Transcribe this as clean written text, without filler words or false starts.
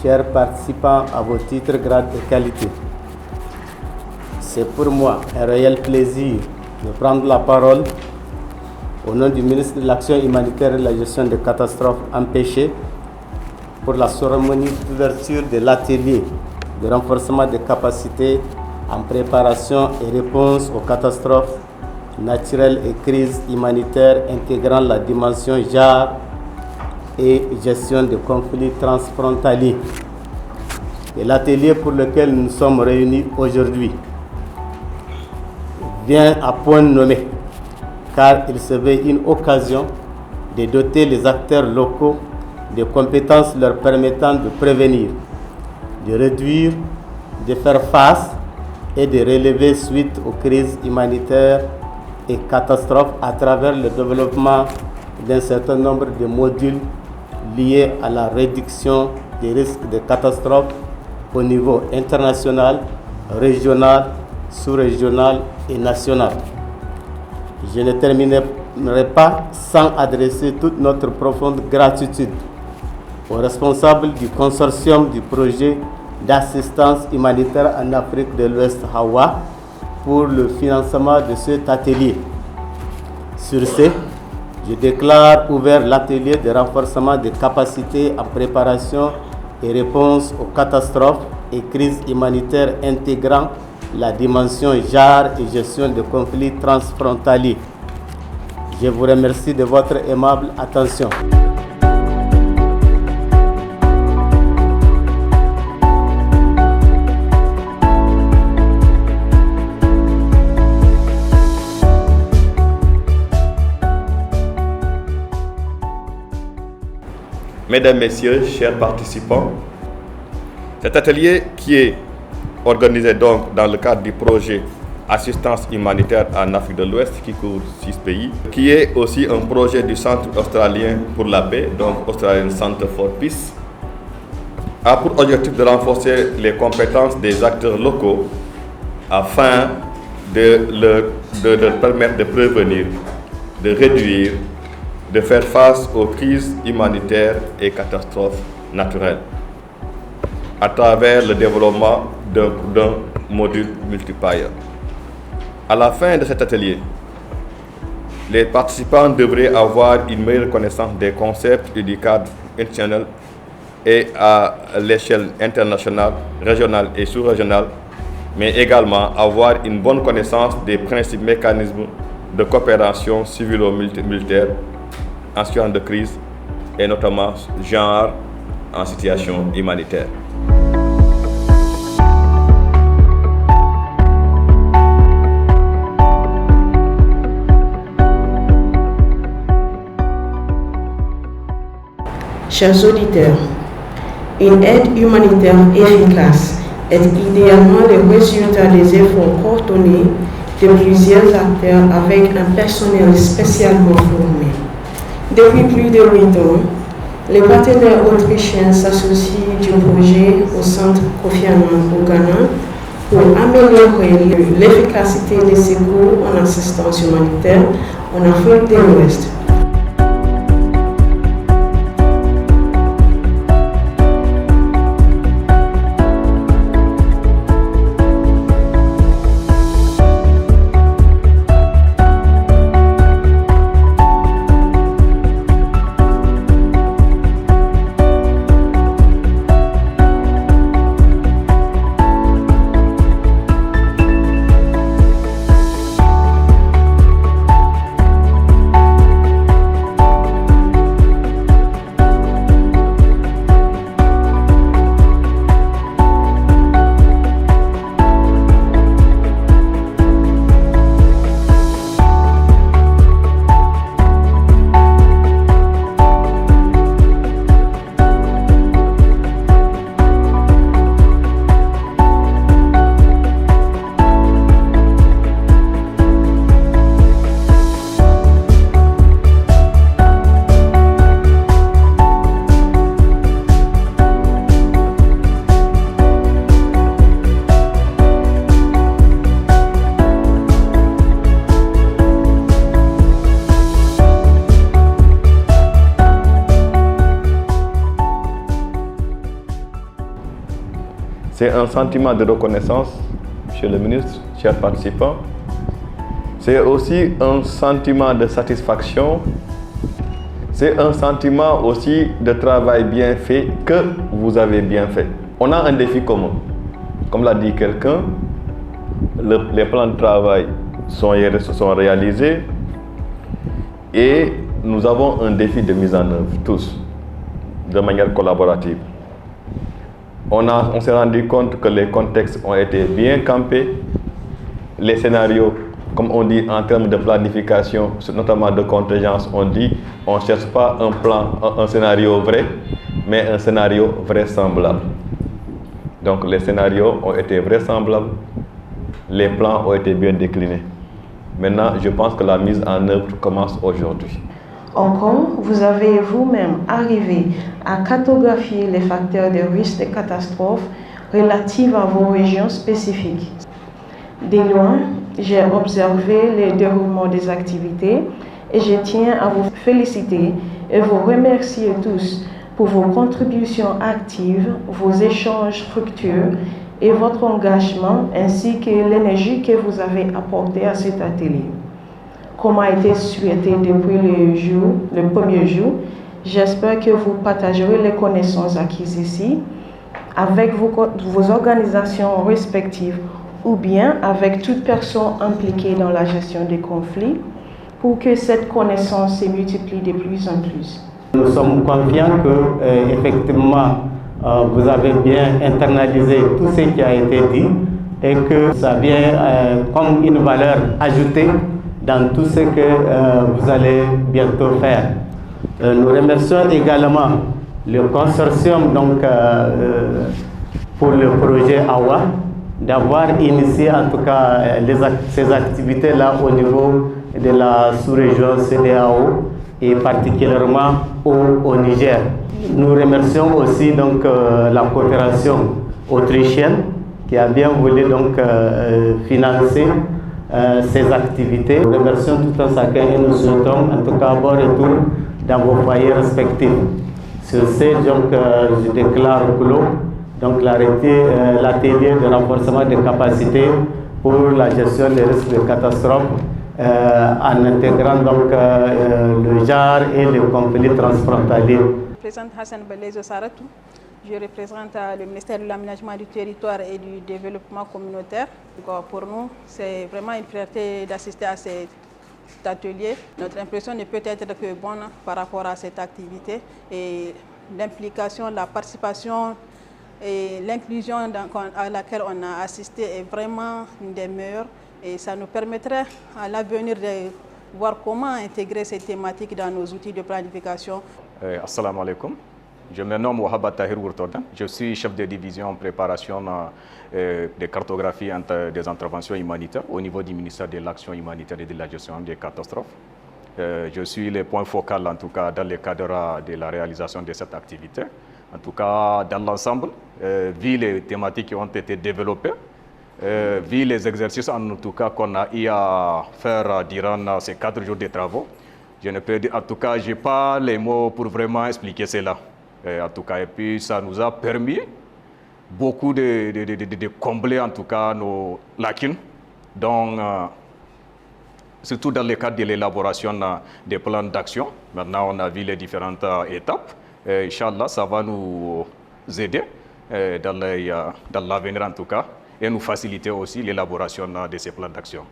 chers participants à vos titres, grades et qualités. C'est pour moi un réel plaisir de prendre la parole au nom du ministre de l'Action humanitaire et de la gestion des catastrophes empêchées pour la cérémonie d'ouverture de l'atelier de renforcement des capacités en préparation et réponse aux catastrophes naturelles et crises humanitaires intégrant la dimension genre et gestion des conflits transfrontaliers. Et l'atelier pour lequel nous sommes réunis aujourd'hui vient à point nommé, car il se veut une occasion de doter les acteurs locaux de compétences leur permettant de prévenir, de réduire, de faire face et de relever suite aux crises humanitaires et catastrophes à travers le développement d'un certain nombre de modules liés à la réduction des risques de catastrophes au niveau international, régional, sous-régional et national. Je ne terminerai pas sans adresser toute notre profonde gratitude aux responsables du consortium du projet d'assistance humanitaire en Afrique de l'Ouest, HAWA, pour le financement de cet atelier. Sur ce, je déclare ouvert l'atelier de renforcement des capacités en préparation et réponse aux catastrophes et crises humanitaires intégrant la dimension genre et gestion des conflits transfrontaliers. Je vous remercie de votre aimable attention. Mesdames, Messieurs, chers participants, cet atelier qui est organisé donc dans le cadre du projet Assistance humanitaire en Afrique de l'Ouest qui couvre 6 pays, qui est aussi un projet du Centre australien pour la paix, donc Australian Center for Peace, a pour objectif de renforcer les compétences des acteurs locaux afin de leur permettre de prévenir, de réduire, de faire face aux crises humanitaires et catastrophes naturelles à travers le développement d'un module multiplier. À la fin de cet atelier, les participants devraient avoir une meilleure connaissance des concepts et du cadre institutionnel et à l'échelle internationale, régionale et sous-régionale, mais également avoir une bonne connaissance des principes mécanismes de coopération civilo-militaire en situation de crise et notamment genre en situation humanitaire. Chers auditeurs, une aide humanitaire efficace est idéalement le résultat des efforts coordonnés de plusieurs acteurs avec un personnel spécialement formé. Depuis plus de 8 ans, les partenaires autrichiens s'associent du projet au Centre Kofi Annan au Ghana pour améliorer l'efficacité des secours en assistance humanitaire en Afrique de l'Ouest. C'est un sentiment de reconnaissance, Monsieur le ministre, chers participants. C'est aussi un sentiment de satisfaction. C'est un sentiment aussi de travail bien fait que vous avez bien fait. On a un défi commun. Comme l'a dit quelqu'un, les plans de travail sont réalisés et nous avons un défi de mise en œuvre, tous, de manière collaborative. On s'est rendu compte que les contextes ont été bien campés, les scénarios, comme on dit en termes de planification, notamment de contingence, on dit on ne cherche pas un scénario vrai, mais un scénario vraisemblable. Donc les scénarios ont été vraisemblables, les plans ont été bien déclinés. Maintenant, je pense que la mise en œuvre commence aujourd'hui. Encore, vous avez vous-même arrivé à cartographier les facteurs de risque de catastrophe relatifs à vos régions spécifiques. De loin, j'ai observé le déroulement des activités et je tiens à vous féliciter et vous remercier tous pour vos contributions actives, vos échanges fructueux et votre engagement ainsi que l'énergie que vous avez apportée à cet atelier. Comme a été souhaité depuis le premier jour, j'espère que vous partagerez les connaissances acquises ici avec vos organisations respectives ou bien avec toute personne impliquée dans la gestion des conflits pour que cette connaissance se multiplie de plus en plus. Nous sommes confiants que, effectivement, vous avez bien internalisé tout ce qui a été dit et que ça vient comme une valeur ajoutée dans tout ce que vous allez bientôt faire. Nous remercions également le consortium pour le projet AWA d'avoir initié en tout cas ces activités-là au niveau de la sous-région CEDEAO et particulièrement au Niger. Nous remercions aussi la coopération autrichienne qui a bien voulu financer ces activités. Nous remercions tout un chacun et nous souhaitons en tout cas bon retour dans vos foyers respectifs. Sur ce, je déclare clos l'atelier de renforcement des capacités pour la gestion des risques de catastrophe en intégrant le genre et le conflit transfrontalier. Je présente Hassan Belezo Saratou. Je représente le ministère de l'Aménagement du Territoire et du Développement communautaire. Pour nous, c'est vraiment une fierté d'assister à cet atelier. Notre impression ne peut être que bonne par rapport à cette activité et l'implication, la participation et l'inclusion à laquelle on a assisté est vraiment une des meilleures et ça nous permettrait à l'avenir de voir comment intégrer ces thématiques dans nos outils de planification. Assalamu alaikum. Je me nomme Wahaba Tahir Wurtodan. Je suis chef de division en préparation de cartographie des interventions humanitaires au niveau du ministère de l'Action humanitaire et de la gestion des catastrophes. Je suis le point focal en tout cas dans le cadre de la réalisation de cette activité. En tout cas, dans l'ensemble, vu les thématiques qui ont été développées, vu les exercices en tout cas qu'on a eu à faire durant ces 4 jours de travaux, je ne peux dire, en tout cas, je n'ai pas les mots pour vraiment expliquer cela. En tout cas, et puis ça nous a permis beaucoup de combler en tout cas nos lacunes, donc surtout dans le cadre de l'élaboration des plans d'action. Maintenant, on a vu les différentes étapes. Inch'Allah, ça va nous aider dans l'avenir en tout cas et nous faciliter aussi l'élaboration de ces plans d'action.